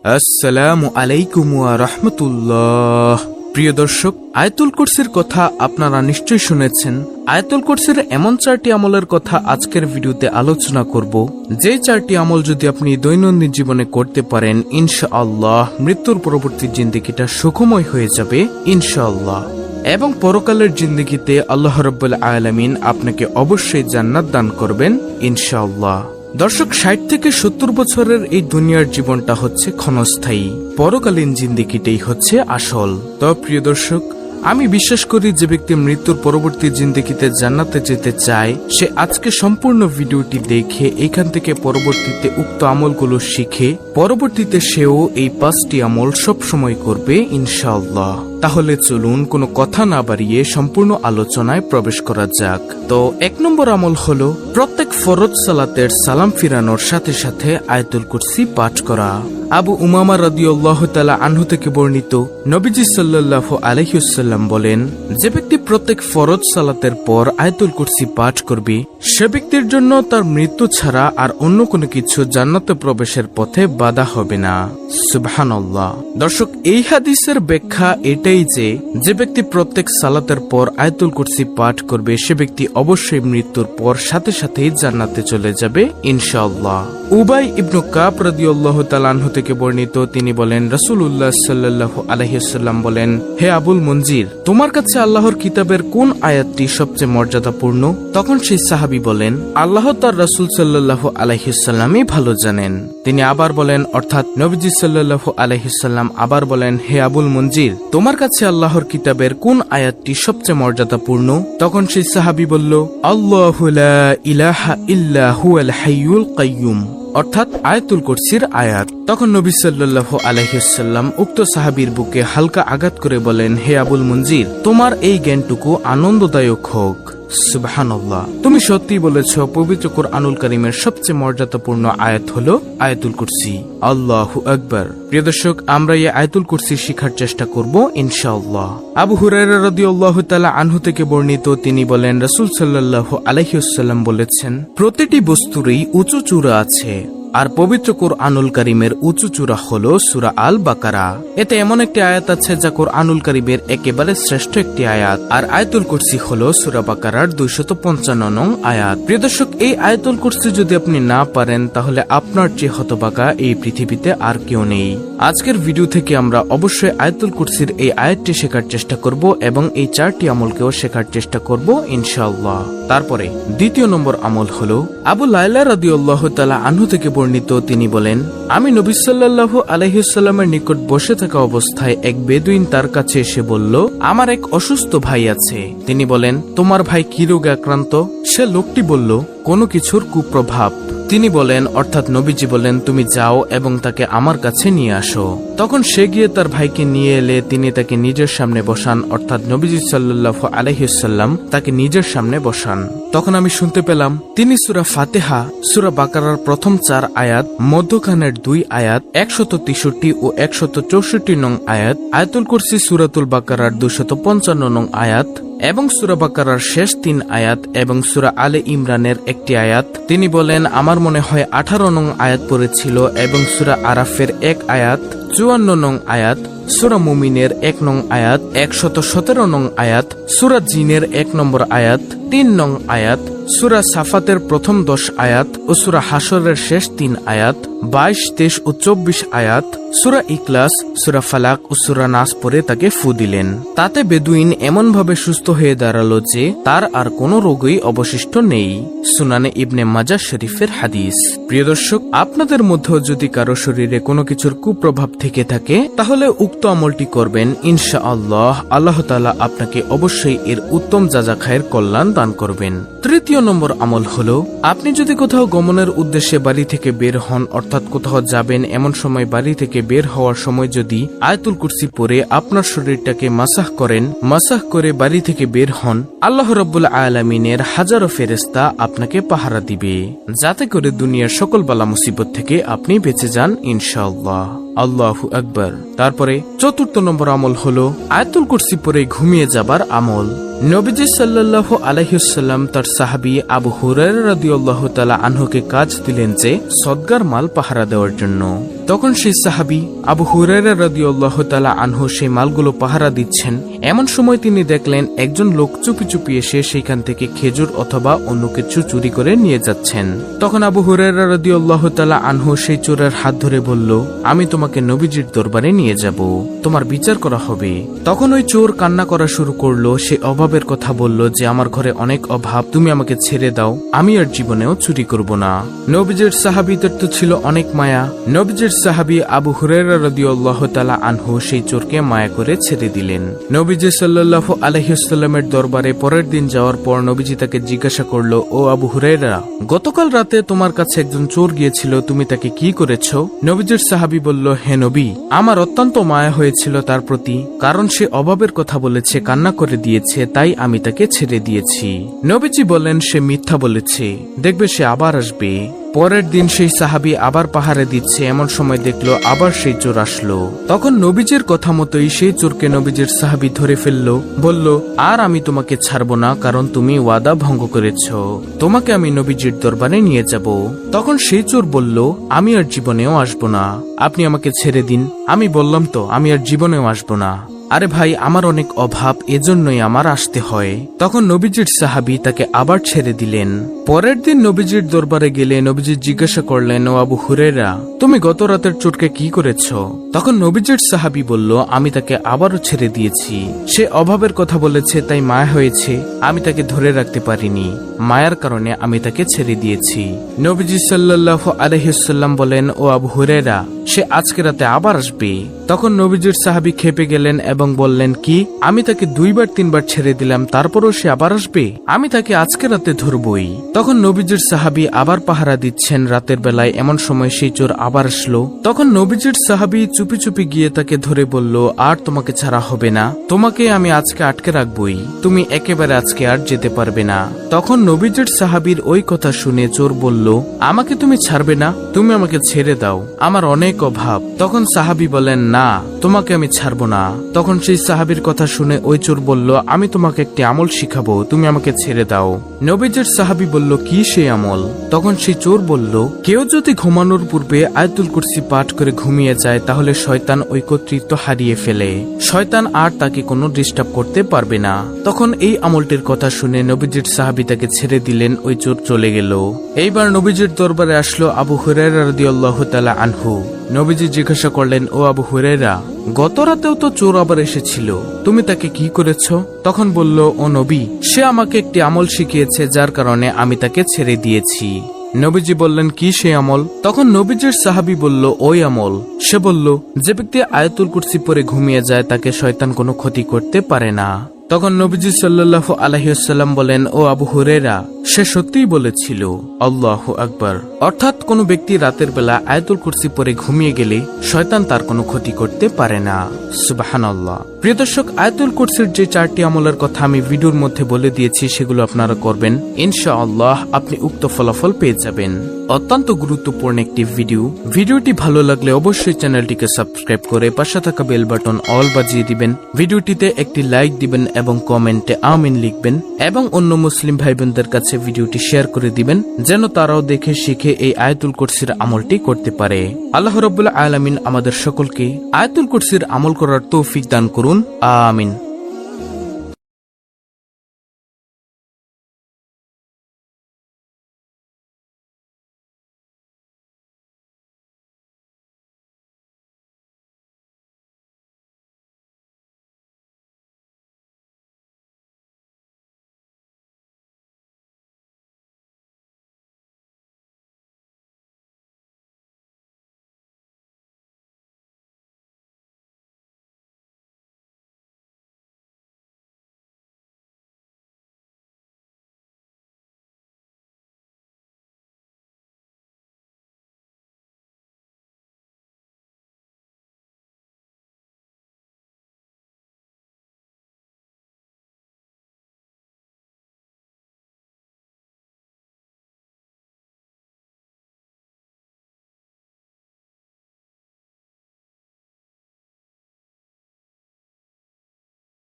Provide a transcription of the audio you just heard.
আসসালামু আলাইকুম ওয়া রাহমাতুল্লাহ। প্রিয় দর্শক, আয়াতুল কুরসির কথা আপনারা নিশ্চয়ই শুনেছেন। আয়াতুল কুরসির এমন 4টি আমলের কথা আজকের ভিডিওতে আলোচনা করব, যে 4টি আমল যদি আপনি দৈনন্দিন জীবনে করতে পারেন, ইনশাআল্লাহ মৃত্যুর পরবর্তী জিন্দেগিটা সুখময় হয়ে যাবে ইনশাআল্লাহ, এবং পরকালের জিন্দেগিতে আল্লাহ রাব্বুল আলামিন আপনাকে অবশ্যই জান্নাত দান করবেন ইনশাআল্লাহ। দর্শক, 60 থেকে 70 বছরের এই দুনিয়ার জীবনটা হচ্ছে ক্ষণস্থায়ী, পরকালীন জিন্দেগিটাই হচ্ছে আসল। তো প্রিয় দর্শক, আমি বিশ্বাস করি যে ব্যক্তি মৃত্যুর পরবর্তী জিন্দেগিতে জান্নাতে যেতে চায়, সে আজকে সম্পূর্ণ ভিডিওটি দেখে এখান থেকে পরবর্তীতে উক্ত আমলগুলো শিখে পরবর্তীতে সেও এই 5টি আমল সব সময় করবে ইনশাআল্লাহ। তাহলে চলুন কোনো কথা না বাড়িয়ে সম্পূর্ণ আলোচনায় প্রবেশ করা যাক। তো 1 নম্বর আমল হলো প্রত্যেক ফরজ সালাতের সালাম ফিরানোর সাথে সাথে আয়াতুল কুরসি পাঠ করা। আবু উমামা রাদিয়াল্লাহু তাআলা আনহু থেকে বর্ণিত, নবীজি সাল্লাল্লাহু আলাইহি ওয়াসাল্লাম বলেন, যে ব্যক্তি প্রত্যেক ফরজ সালাতের পর আয়াতুল কুরসি পাঠ করবে, সে ব্যক্তির জন্য তার মৃত্যু ছাড়া আর অন্য কোনো কিছু জান্নাতে প্রবেশের পথে বাধা হবে না। সুবহানাল্লাহ। দর্শক, এই হাদিসের ব্যাখ্যা এটাই যে ব্যক্তি প্রত্যেক সালাতের পর আয়াতুল কুরসি পাঠ করবে, সে ব্যক্তি অবশ্যই মৃত্যুর পর সাথে সাথেই জান্নাতে চলে যাবে ইনশাআল্লাহ। উবাই ইবনু কাব রাদিয়াল্লাহু তাআলা আনহু থেকে বর্ণিত, তিনি বলেন, রাসূলুল্লাহ সাল্লাল্লাহু আলাইহি ওয়াসাল্লাম বলেন, হে আবুল মনজির, তোমার কাছে আল্লাহর কিতাবের কোন আয়াতটি সবচেয়ে মর্যাদাপূর্ণ? তখন সেই সাহাবী বলেন, আল্লাহ তার রাসূল সাল্লাল্লাহু আলাইহি ওয়াসাল্লামই ভালো জানেন। তিনি আবার বলেন, অর্থাৎ নবীজি সাল্লাল্লাহু আলাইহি ওয়াসাল্লাম আবার বলেন, হে আবুল মনজির, তোমার কাছে আল্লাহর কিতাবের কোন আয়াতটি সবচেয়ে মর্যাদাপূর্ণ? তখন সেই সাহাবী বলল, আল্লাহু লা ইলাহা ইল্লা হুয়াল হাইয়ুল কাইয়ুম, অর্থাৎ আয়াতুল কুরসির আয়াত। তখন নবী সাল্লাল্লাহু আলাইহি ওয়াসাল্লাম উক্ত সাহাবীর বুকে হালকা আঘাত করে বলেন, হে আবুল মনজির, তোমার এই জ্ঞানটুকু আনন্দদায়ক হোক। সুবহানাল্লাহ। তুমি সত্যি বলেছ, পবিত্র কুরআনুল কারীমের সবচেয়ে মর্যাদাপূর্ণ আয়াত হলো আয়াতুল কুরসি। আল্লাহু আকবার। প্রিয় দর্শক, আমরা এই আয়াতুল কুরসি শিখার চেষ্টা করব ইনশাআল্লাহ। আবু হুরায়রা রাদিয়াল্লাহু তাআলা আনহু থেকে বর্ণিত, তিনি বলেন, রাসূল সাল্লাল্লাহু আলাইহি ওয়াসাল্লাম বলেছেন, প্রতিটি বস্তুরই উঁচু চূড়া আছে, আর পবিত্র কুরআনুল কারীমের উঁচু চূড়া হলো সূরা আল বাকারা। এতে এমন একটি আয়াত আছে যা কুরআনুল কারীমের একেবারে শ্রেষ্ঠ একটি আয়াত, আর আয়াতুল কুরসি হলো সূরা বাকারার 255 নং আয়াত। প্রিয় দর্শক, এই আয়াতুল কুরসি যদি আপনি না পারেন, তাহলে আপনার চেয়ে হতভাগা এই পৃথিবীতে আর কেউ নেই। আজকের ভিডিও থেকে আমরা অবশ্যই আয়াতুল কুরসির এই আয়াতটি শেখার চেষ্টা করব এবং এই 4টি আমলকেও শেখার চেষ্টা করব ইনশাআল্লাহ। তারপরে 2 নম্বর আমল হলো আবু লায়লা রাদিয়াল্লাহু তাআলা আনহু থেকে বর্ণিত, তিনি বলেন, আমি নবী সাল্লাল্লাহু আলাইহি ওয়াসাল্লামের নিকট বসে থাকা অবস্থায় এক বেদুইন তার কাছে এসে বলল, আমার এক অসুস্থ ভাই আছে। তিনি বলেন, তোমার ভাই কি রোগে আক্রান্ত? সে লোকটি বলল, কোনো কিছুর কুপ্রভাব। তিনি বলেন, অর্থাৎ নবীজি বলেন, তুমি যাও এবং তাকে আমার কাছে নিয়ে আসো। তখন সে গিয়ে তার ভাইকে নিয়ে এলে তিনি তাকে নিজের সামনে বসান, অর্থাৎ নবীজি সাল্লাল্লাহু আলাইহি ওয়াসাল্লাম তাকে নিজের সামনে বসান। তখন আমি শুনতে পেলাম তিনি সূরা ফাতিহা, সূরা বাকারার প্রথম 4 আয়াত, মধ্যখানের 2 আয়াত, 163 ও 164 নং আয়াত, আয়াতুল কুরসি সূরাতুল বাকারার 255 নং আয়াত এবং সূরা বাকারার শেষ 3 আয়াত এবং সূরা আলে ইমরানের একটি আয়াত। তিনি বলেন, আমার মনে হয় 18 নং আয়াত পড়েছিল, এবং সূরা আরাফের 1 আয়াত, 54 নং আয়াত, সূরা মুমিনের 1 নং আয়াত, 117 নং আয়াত, সূরা জিনের 1 নম্বর আয়াত, 3 নং আয়াত, সূরা সাফাতের প্রথম 10 আয়াত ও সূরা হাশরের শেষ 3 আয়াত, 22, 23 ও 24 আয়াত, সূরা ইখলাস, সূরা ফালাক ও সূরা নাস পড়ে তাকে ফু দিলেন। তাতে বেদুইন এমন ভাবে সুস্থ হয়ে দাঁড়ালো যে তার আর কোনো রোগই অবশিষ্ট নেই। সুনানে ইবনে মাজাহ শরীফের হাদিস। প্রিয় দর্শক, আপনাদের মধ্যেও যদি কারো শরীরে কোনো কিছুর কুপ্রভাব থেকে থাকে, তাহলে উক্ত আমলটি করবেন ইনশাআল্লাহ। আল্লাহ তাআলা আপনাকে অবশ্যই এর উত্তম যাজাখায়ের কল্যাণ দান করবেন। 3 নম্বর আমল হলো, আপনি যদি কোথাও গমনের উদ্দেশ্যে বাড়ি থেকে বের হন, অর্থাৎ কোথাও যাবেন, এমন সময় বাড়ি থেকে বের হওয়ার সময় যদি আয়াতুল কুরসি পড়ে আপনার শরীরটাকে মাসাহ করেন, মাসাহ করে বাড়ি থেকে বের হন, আল্লাহ রাব্বুল আলামিনের হাজারো ফেরেশতা আপনাকে পাহারা দিবে, যাতে করে দুনিয়ার সকল বালা মুসিবত থেকে আপনি বেঁচে যান ইনশাআল্লাহ। আল্লাহু আকবার। তারপরে চতুর্থ নম্বর আমল হলো আয়াতুল কুরসি পড়ে ঘুমিয়ে যাবার আমল। নবীজি সাল্লাল্লাহু আলাইহি ওয়াসাল্লাম তার সাহাবী আবু হুরায়রা রাদিয়াল্লাহু তাআলা আনহুকে কাজ দিলেন যে সদগার মাল পাহারা দেওয়ার জন্য। তখন সেই সাহাবী আবু হুরায়রা রাদিয়াল্লাহু তাআলা আনহু সেই মালগুলো পাহারা দিচ্ছেন। এমন সময় তিনি দেখলেন একজন লোক চুপি চুপি এসে সেখান থেকে খেজুর অথবা অন্য কিছু চুরি করে নিয়ে যাচ্ছেন। তখন আবু হুরায়রা রাদিয়াল্লাহু তাআলা আনহু সেই চোরের হাত ধরে বলল, আমি তোমাকে নবীজির দরবারে নিয়ে যাব, তোমার বিচার করা হবে। তখন ওই চোর কান্না করা শুরু করলো। সে অভাবের কথা বলল যে আমার ঘরে অনেক অভাব, তুমি আমাকে ছেড়ে দাও, আমি আর জীবনেও চুরি করব না। নবীজির সাহাবীদের তো ছিল অনেক মায়া। নবীজির সাহাবী আবু হুরায়রা রাদিয়াল্লাহু তাআলা আনহু সেই চোরকে মায়া করে ছেড়ে দিলেন। নবীজি সাল্লাল্লাহু আলাইহি ওয়াসাল্লামের দরবারে পরের দিন যাওয়ার পর নবীজি তাকে জিজ্ঞাসা করলো, ও আবু হুরায়রা, গতকাল রাতে তোমার কাছে একজন চোর গিয়েছিল, তুমি তাকে কি করেছো? নবীজির সাহাবী বলল, হে নবী, আমার অত্যন্ত মায়া হয়েছিল তার প্রতি, কারণ সে অভাবের কথা বলেছে, কান্না করে দিয়েছে, তাই আমি তাকে ছেড়ে দিয়েছি। নবীজি বললেন, সে মিথ্যা বলেছে, দেখবে সে আবার আসবে। পরের দিন সেই সাহাবী আবার পাহারা দিচ্ছে। এমন সময় দেখলো আবার সেই চোর আসলো। তখন নবীজির কথা মতোই সেই চোরকে নবীজির সাহাবী ধরে ফেললো, বলল, আর আমি তোমাকে ছাড়বো না, কারণ তুমি ওয়াদা ভঙ্গ করেছ, তোমাকে আমি নবীজির দরবারে নিয়ে যাব। তখন সেই চোর বলল, আমি আর জীবনেও আসবো না, আপনি আমাকে ছেড়ে দিন। আমি বললাম তো আমি আর জীবনেও আসবো না। আরে ভাই, আমার অনেক অভাব, এজন্যই আমার আসতে হয়। তখন নবীজির সাহাবী তাকে আবার ছেড়ে দিলেন। পরের দিন নবীজির দরবারে গেলে নবীজি জিজ্ঞাসা করলেন, ও আবু হুরায়রা, তুমি গত রাতের চোরকে কি করেছ? তখন নবীজির সাহাবী বলল, আমি তাকে আবারও ছেড়ে দিয়েছি, সে অভাবের কথা বলেছে, তাই মায়া হয়েছে, আমি তাকে ধরে রাখতে পারিনি, মায়ার কারণে আমি তাকে ছেড়ে দিয়েছি। নবীজি সাল্লাল্লাহু আলাইহি ওয়াসাল্লাম বলেন, ও আবু হুরায়রা, সে আজকে রাতে আবার আসবে। তখন নবীজির সাহাবী খেপে গেলেন এবং বললেন, কি, আমি তাকে 2-3বার ছেড়ে দিলাম, তারপরও সে আবার আসবে? আমি তাকে আজকে রাতে ধরবই। তখন নবীজির সাহাবী আবার পাহারা দিচ্ছেন রাতের বেলায়। এমন সময় সেই চোর আবার আসলো। তখন নবীজির সাহাবী চুপি চুপি গিয়ে তাকে ধরে বলল, আর তোমাকে ছাড়া হবে না, তোমাকে আমি আজকে আটকে রাখবই, তুমি একেবারে আজকে আর যেতে পারবে না। তখন নবীজির সাহাবীর ওই কথা শুনে চোর বলল, আমাকে তুমি ছাড়বে না, তুমি আমাকে ছেড়ে দাও, আমার অনেক অভাব। তখন সাহাবী বলেন, না, তোমাকে আমি ছাড়বো না। তখন সেই সাহাবীর কথা শুনে ওই চোর বলল, আমি তোমাকে একটি আমল শিখাবো, তুমি আমাকে ছেড়ে দাও। নবীজির সাহাবী বলল, কি সেই আমল? তখন সেই চোর বলল, কেউ যদি ঘুমানোর পূর্বে আয়াতুল কুরসি পাঠ করে ঘুমিয়ে যায়, তাহলে শয়তান ওই কর্তৃত্ব হারিয়ে ফেলে, শয়তান আর তাকে কোনো ডিস্টার্ব করতে পারবে না। তখন এই আমলটির কথা শুনে নবীজির সাহাবী তাকে ছেড়ে দিলেন। ওই চোর চলে গেল। এইবার নবীজির দরবারে আসলো আবু হুরায়রা রাদিয়াল্লাহু তাআলা আনহু। নবীজি জিজ্ঞাসা করলেন, ও আবু হুরায়রা, গত রাতেও তো চোর আবার এসেছিল, তুমি তাকে কি করেছ? তখন বলল, ও নবী, সে আমাকে একটি আমল শিখিয়েছে, যার কারণে আমি তাকে ছেড়ে দিয়েছি। নবীজি বললেন, কি সেই আমল? তখন নবীজির সাহাবী বলল, ওই আমল। সে বলল, যে ব্যক্তি আয়াতুল কুরসি পড়ে ঘুমিয়ে যায়, তাকে শয়তান কোনো ক্ষতি করতে পারে না। তখন নবীজি সাল্লাল্লাহু আলাইহি ওয়াসাল্লাম বলেন, ও আবু হুরায়রা, সে সত্যিই বলেছিল। আল্লাহু আকবার। অর্থাৎ কোন ব্যক্তি রাতের বেলা আয়াতুল কুরসি পড়ে ঘুমিয়ে গেলে শয়তান তার কোনো ক্ষতি করতে পারে না। সুবহানাল্লাহ। প্রিয় দর্শক, আয়াতুল কুরসির যে 4টি আমলের কথা আমি ভিডিওর মধ্যে বলে দিয়েছি, সেগুলো আপনারা করবেন, ইনশাআল্লাহ আপনি উক্ত ফলাফল পেয়ে যাবেন। অত্যন্ত গুরুত্বপূর্ণ একটি ভিডিওটি ভালো লাগলে অবশ্যই চ্যানেলটিকে সাবস্ক্রাইব করে পাশে থাকা বেল বাটন অল বাজিয়ে দিবেন। ভিডিওটিতে একটি লাইক দিবেন এবং কমেন্টে আমিন লিখবেন এবং অন্য মুসলিম ভাই বোনদের কাছে ভিডিওটি শেয়ার করে দিবেন, যেন তারাও দেখে শিখে এই আয়াতুল কুরসির আমলটি করতে পারে। আল্লাহ রাব্বুল আলামিন আমাদের সকলকে আয়াতুল কুরসির আমল করার তৌফিক দান করুন। আমিন।